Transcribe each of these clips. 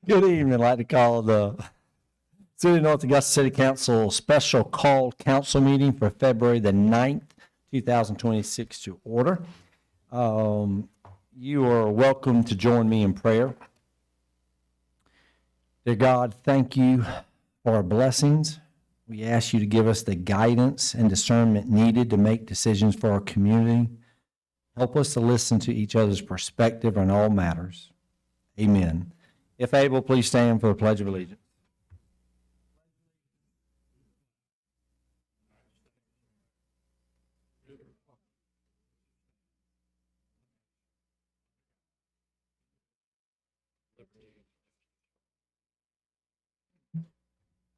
Good evening. I'd like to call the City of North Augusta City Council special call council meeting for February the 9th, 2026 to order. You are welcome to join me in prayer. Dear God, thank you for our blessings. We ask you to give us the guidance and discernment needed to make decisions for our community. Help us to listen to each other's perspective on all matters. Amen. If able, please stand for the Pledge of Allegiance.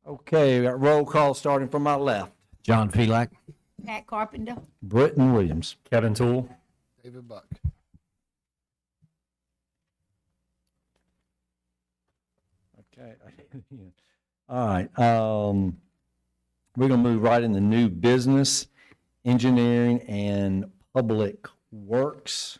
Okay, we got roll call starting from my left. John Felak. Pat Carpenter. Britton Williams. Kevin Toole. David Buck. Okay. All right. We're going to move right into new business, engineering, and public works.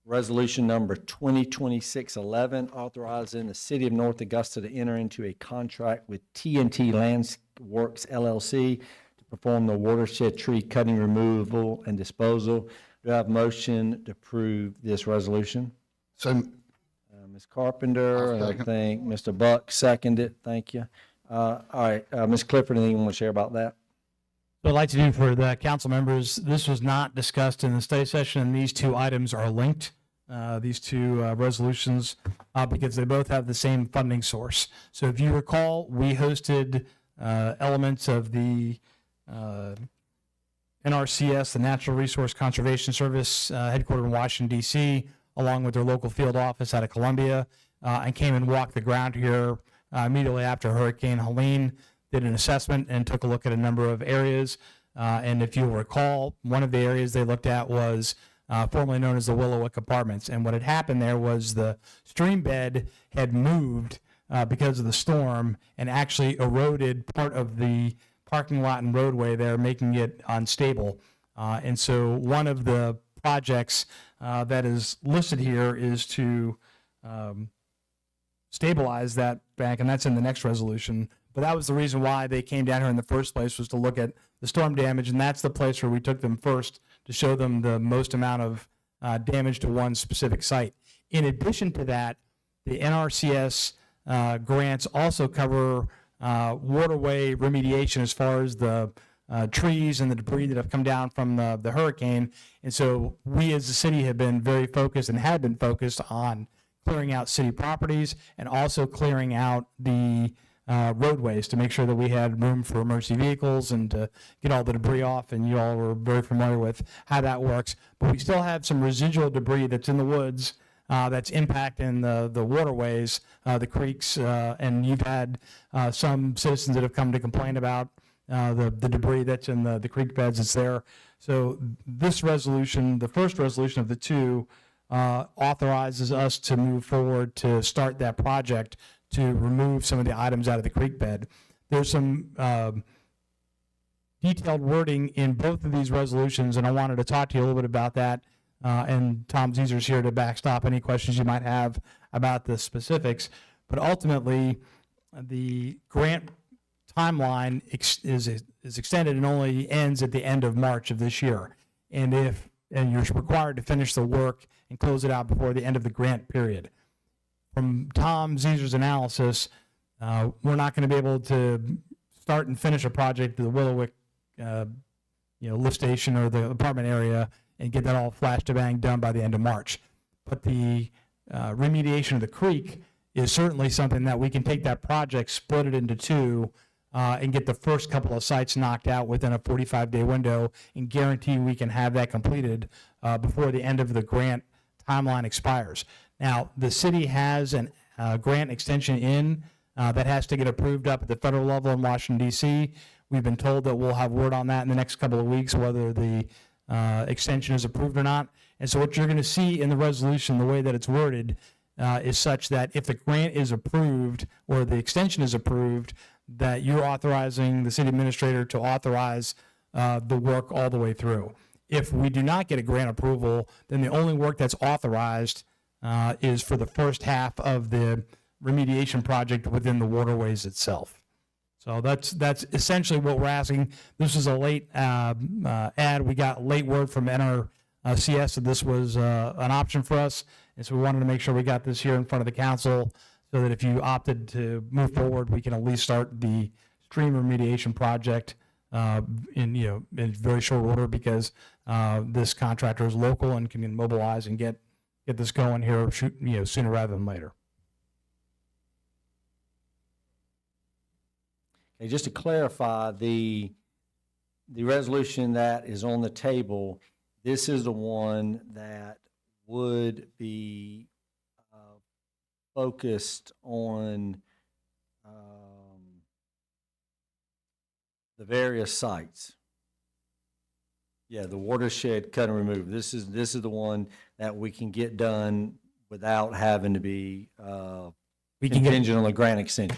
Resolution number 2026-11, authorizing the City of North Augusta to enter into a contract with TNT Land Works LLC to perform the watershed tree cutting, removal, and disposal. Do I have a motion to approve this resolution? So, Ms. Carpenter, I think Mr. Buck seconded. Thank you. All right, Ms. Clifford, anything you want to share about that? What I'd like to do for the council members, this was not discussed in the study session, and these two items are linked, these two resolutions, because they both have the same funding source. So if you recall, we hosted elements of the NRCS, the Natural Resource Conservation Service, headquartered in Washington, D.C., along with their local field office out of Columbia, and came and walked the ground here immediately after Hurricane Helene, did an assessment and took a look at a number of areas. And if you'll recall, one of the areas they looked at was formerly known as the Willowick Apartments. And what had happened there was the stream bed had moved because of the storm and actually eroded part of the parking lot and roadway there, making it unstable. And so one of the projects that is listed here is to stabilize that bank, and that's in the next resolution. But that was the reason why they came down here in the first place, was to look at the storm damage, and that's the place where we took them first to show them the most amount of damage to one specific site. In addition to that, the NRCS grants also cover waterway remediation as far as the trees and the debris that have come down from the hurricane. And so we as a city have been very focused and have been focused on clearing out city properties and also clearing out the roadways to make sure that we had room for emergency vehicles and to get all the debris off, and you all were very familiar with how that works. But we still have some residual debris that's in the woods that's impacting the waterways, the creeks, and you've had some citizens that have come to complain about the debris that's in the creek beds that's there. So this resolution, the first resolution of the two, authorizes us to move forward to start that project to remove some of the items out of the creek bed. There's some detailed wording in both of these resolutions, and I wanted to talk to you a little bit about that. And Tom Zeser's here to backstop any questions you might have about the specifics. But ultimately, the grant timeline is extended and only ends at the end of March of this year. And you're required to finish the work and close it out before the end of the grant period. From Tom Zeser's analysis, we're not going to be able to start and finish a project at the Willowick, lift station or the apartment area and get that all flash to bang done by the end of March. But the remediation of the creek is certainly something that we can take that project, split it into two, and get the first couple of sites knocked out within a 45-day window and guarantee we can have that completed before the end of the grant timeline expires. Now, the city has a grant extension in that has to get approved up at the federal level in Washington, D.C. We've been told that we'll have word on that in the next couple of weeks, whether the extension is approved or not. And so what you're going to see in the resolution, the way that it's worded, is such that if the grant is approved or the extension is approved, that you're authorizing the city administrator to authorize the work all the way through. If we do not get a grant approval, then the only work that's authorized is for the first half of the remediation project within the waterways itself. So that's essentially what we're asking. This is a late ad. We got late word from NRCS that this was an option for us, and so we wanted to make sure we got this here in front of the council so that if you opted to move forward, we can at least start the stream remediation project in very short order, because this contractor is local and can mobilize and get this going here sooner rather than later. Okay, just to clarify, the resolution that is on the table, this is the one that would be focused on the various sites. Yeah, the watershed cut and remove. This is the one that we can get done without having to be contingent on a grant extension.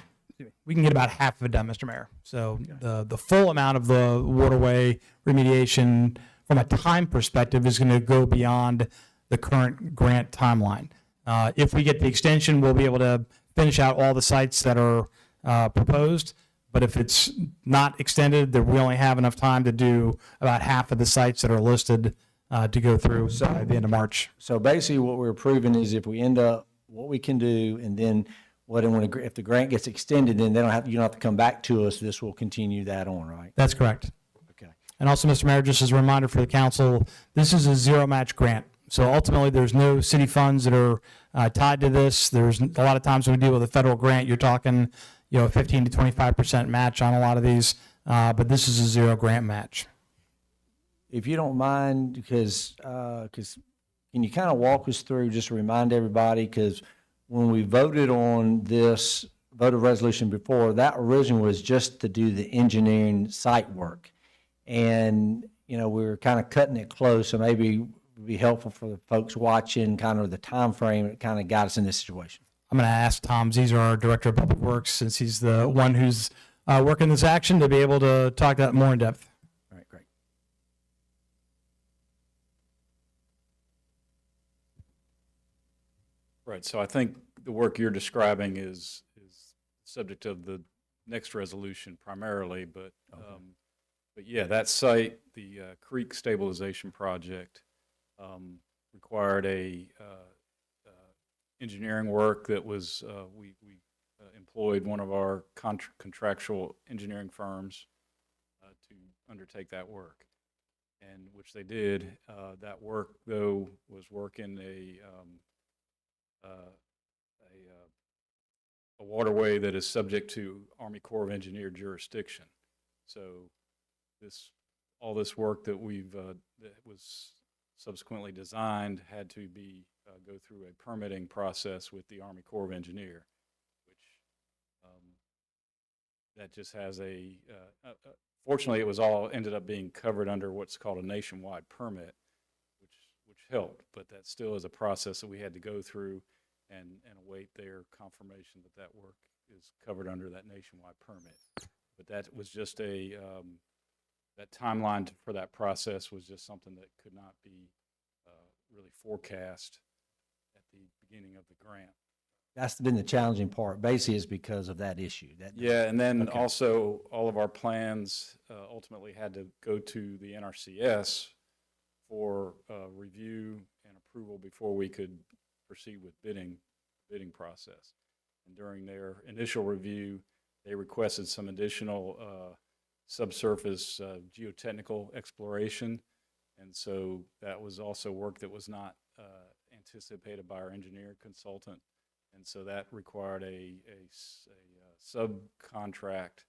We can get about half of it done, Mr. Mayor. So the full amount of the waterway remediation from a time perspective is going to go beyond the current grant timeline. If we get the extension, we'll be able to finish out all the sites that are proposed. But if it's not extended, then we only have enough time to do about half of the sites that are listed to go through by the end of March. So basically what we're approving is if we end up, what we can do, and then if the grant gets extended, then you don't have to come back to us. This will continue that on, right? That's correct. Okay. And also, Mr. Mayor, just as a reminder for the council, this is a zero match grant. So ultimately, there's no city funds that are tied to this. There's a lot of times when we deal with a federal grant, you're talking, 15 to 25% match on a lot of these, but this is a zero grant match. If you don't mind, because can you kind of walk us through, just to remind everybody, because when we voted on this voter resolution before, that originally was just to do the engineering site work. And, we were kind of cutting it close, so maybe it would be helpful for the folks watching kind of the time frame that kind of got us in this situation. I'm going to ask Tom Zeser, our Director of Public Works, since he's the one who's working this action, to be able to talk that more in depth. All right, great. Right, so I think the work you're describing is subject of the next resolution primarily, but yeah, that site, the creek stabilization project, required a engineering work that was we employed one of our contractual engineering firms to undertake that work, and which they did. That work, though, was work in a waterway that is subject to Army Corps of Engineer jurisdiction. So all this work that that was subsequently designed had to be go through a permitting process with the Army Corps of Engineer, which that just has fortunately it was all ended up being covered under what's called a nationwide permit, which helped, but that still is a process that we had to go through and await their confirmation that work is covered under that nationwide permit. But that was just that timeline for that process was just something that could not be really forecast at the beginning of the grant. That's been the challenging part, basically, is because of that issue. Yeah, and then also all of our plans ultimately had to go to the NRCS for review and approval before we could proceed with bidding process. And during their initial review, they requested some additional subsurface geotechnical exploration, and so that was also work that was not anticipated by our engineer consultant, and so that required a subcontract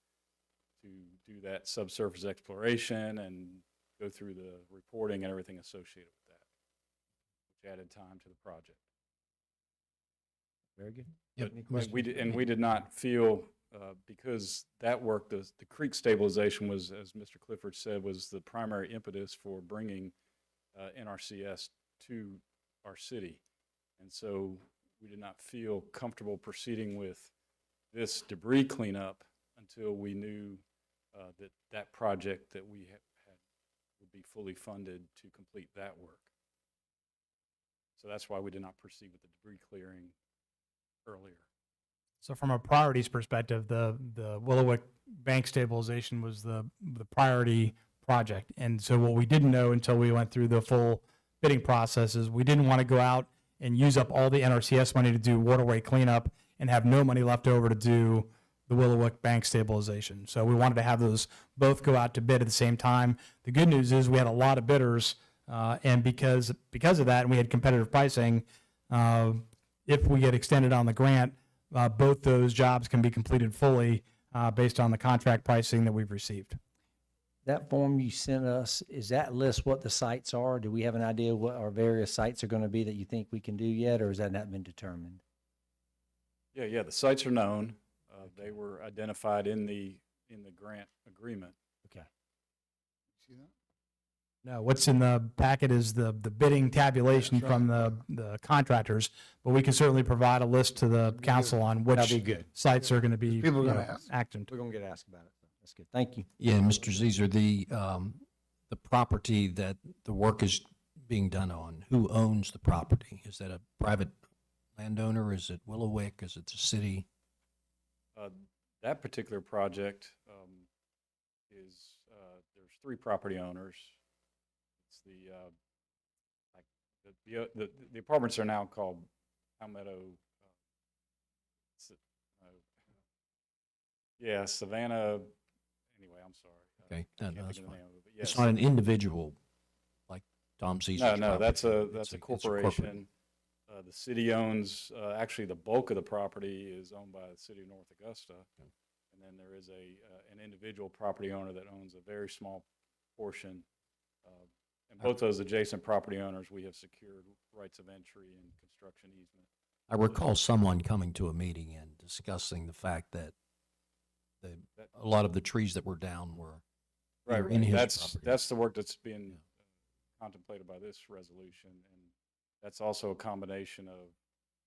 to do that subsurface exploration and go through the reporting and everything associated with that, which added time to the project. Very good. Yep. We did not feel, because that work, the creek stabilization was, as Mr. Clifford said, was the primary impetus for bringing NRCS to our city. And so we did not feel comfortable proceeding with this debris cleanup until we knew that project that we had would be fully funded to complete that work. So that's why we did not proceed with the debris clearing earlier. So from a priorities perspective, the Willowick bank stabilization was the priority project. And so what we didn't know until we went through the full bidding process is we didn't want to go out and use up all the NRCS money to do waterway cleanup and have no money left over to do the Willowick bank stabilization. So we wanted to have those both go out to bid at the same time. The good news is we had a lot of bidders, and because of that, and we had competitive pricing, if we get extended on the grant, both those jobs can be completed fully based on the contract pricing that we've received. That form you sent us, is that list what the sites are? Do we have an idea what our various sites are going to be that you think we can do yet, or has that not been determined? Yeah, the sites are known. They were identified in the grant agreement. Okay. See that? No, what's in the packet is the bidding tabulation That's right. from the contractors, but we can certainly provide a list to the council on which That'd be good. sites are going to be People are gonna ask. acted. We're going to get asked about it. That's good. Thank you. Yeah, Mr. Zeser, the property that the work is being done on, who owns the property? Is that a private landowner? Is it Willowick? Is it the city? That particular project is, there's 3 property owners. It's the apartments are now called Palmetto. Yeah, Savannah. Anyway, I'm sorry. Okay, I no, can't that's think of the fine. name of it, but It's yes. not an individual like Tom Zeser's No, property. that's a It's corporation. corporate. The city owns, actually, the bulk of the property is owned by the city of North Augusta. And then there is an individual property owner that owns a very small portion. And both those adjacent property owners, we have secured rights of entry and construction easement. I recall someone coming to a meeting and discussing the fact that a lot of the trees that were down were Right, in his that's property. the work that's being contemplated by this resolution. And that's also a combination of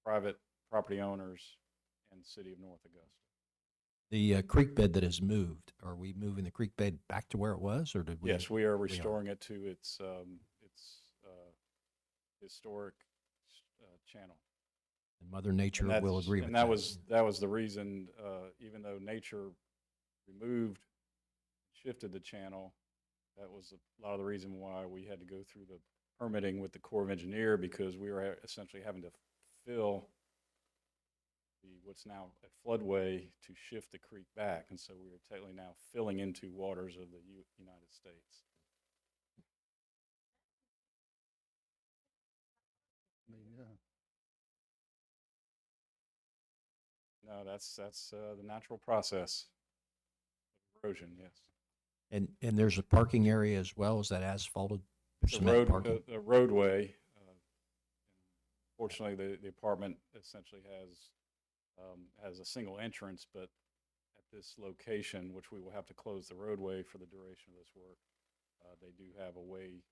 private property owners and the city of North Augusta. The creek bed that has moved, are we moving the creek bed back to where it was, or did we? Yes, we are restoring it to its historic channel. And Mother Nature And will that's- agree with and that. that was the reason, even though nature removed, shifted the channel, that was a lot of the reason why we had to go through the permitting with the Corps of Engineer, because we were essentially having to fill what's now a floodway to shift the creek back. And so we are technically now filling into waters of the United States. Yeah. No, that's the natural process of erosion, yes. And there's a parking area as well, is that asphalted? Cement parking? The roadway, fortunately, the apartment essentially has a single entrance, but at this location, which we will have to close the roadway for the duration of this work, they do have a way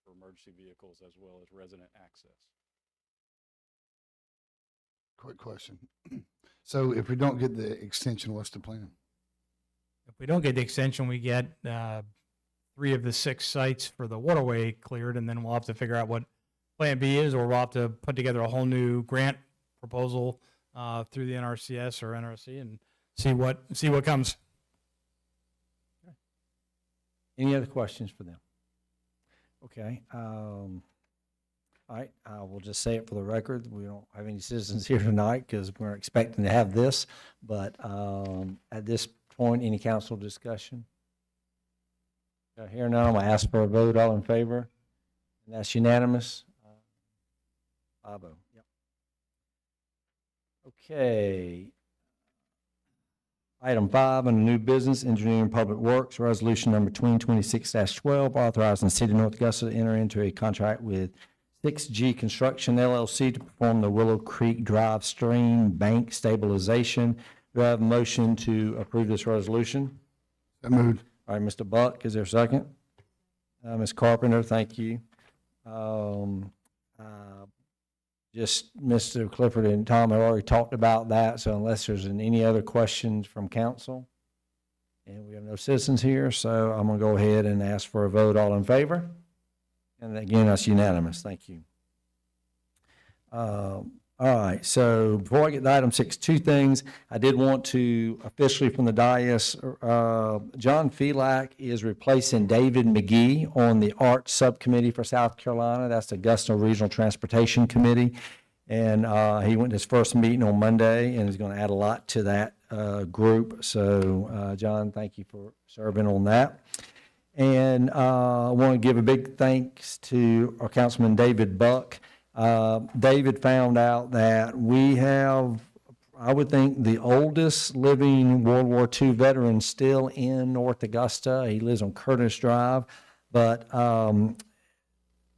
for emergency vehicles as well as resident access. Quick question. So if we don't get the extension, what's the plan? If we don't get the extension, we get 3 of the 6 sites for the waterway cleared, and then we'll have to figure out what Plan B is, or we'll have to put together a whole new grant proposal through the NRCS or NRC and see what comes. Any other questions for them? Okay. All right, I will just say it for the record. We don't have any citizens here tonight because we're expecting to have this. But at this point, any council discussion? Here none, I'm going to ask for a vote. All in favor? And that's unanimous. 5-0. Yep. Okay. Item 5 under new business, engineering and public works, resolution number 2026-12, authorizing the city of North Augusta to enter into a contract with 6G Construction LLC to perform the Willow Creek Drive Stream Bank Stabilization. Do I have a motion to approve this resolution? So moved. All right, Mr. Buck, is there a second? Ms. Carpenter, thank you. Just Mr. Clifford and Tom have already talked about that, so unless there's any other questions from council, and we have no citizens here, so I'm gonna go ahead and ask for a vote. All in favor? And again, that's unanimous. Thank you. All All right, so before I get to item 6, two things. I did want to officially from the dais, John Felak is replacing David McGee on the Arts Subcommittee for South Carolina. That's the Augusta Regional Transportation Committee. And he went to his first meeting on Monday and is going to add a lot to that group. So, John, thank you for serving on that. And I want to give a big thanks to our Councilman David Buck. David found out that we have, I would think, the oldest living World War II veteran still in North Augusta. He lives on Curtis Drive. But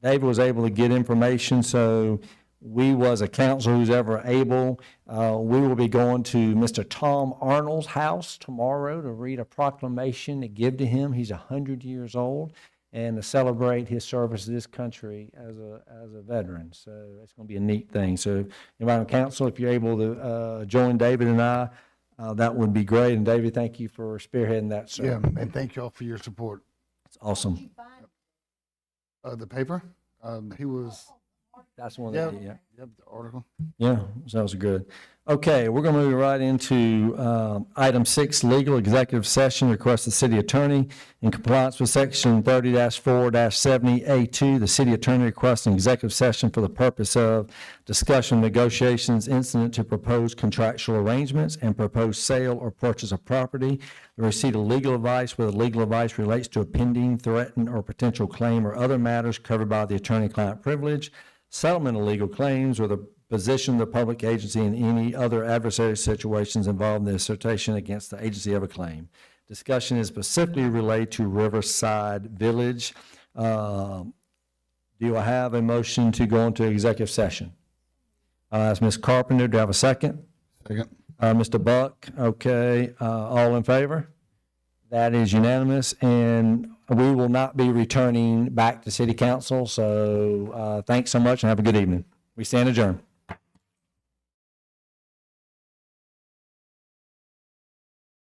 David was able to get information, so we, was a council who's ever able, we will be going to Mr. Tom Arnold's house tomorrow to read a proclamation to give to him. He's 100 years old, and to celebrate his service to this country as a veteran. So it's going to be a neat thing. So anybody on council, if you're able to join David and I, that would be great. And David, thank you for spearheading that, sir. Yeah, and thank y'all for your support. It's awesome. The paper, he was, That's one yeah, that, yeah. yep, the article. Yeah, sounds good. Okay, we're going to move right into item 6, legal executive session, request the city attorney in compliance with section 30-4-70A2. The city attorney requests an executive session for the purpose of discussion, negotiations, incident to propose contractual arrangements and proposed sale or purchase of property, the receipt of legal advice where the legal advice relates to a pending, threatened, or potential claim or other matters covered by the attorney-client privilege, settlement of legal claims, or the position of the public agency in any other adversary situations involving the assertion against the agency of a claim. Discussion is specifically related to Riverside Village. Do I have a motion to go into executive session? That's Ms. Carpenter. Do I have a second? Second. Mr. Buck, okay. All in favor? That is unanimous, and we will not be returning back to city council. So thanks so much and have a good evening. We stand adjourned.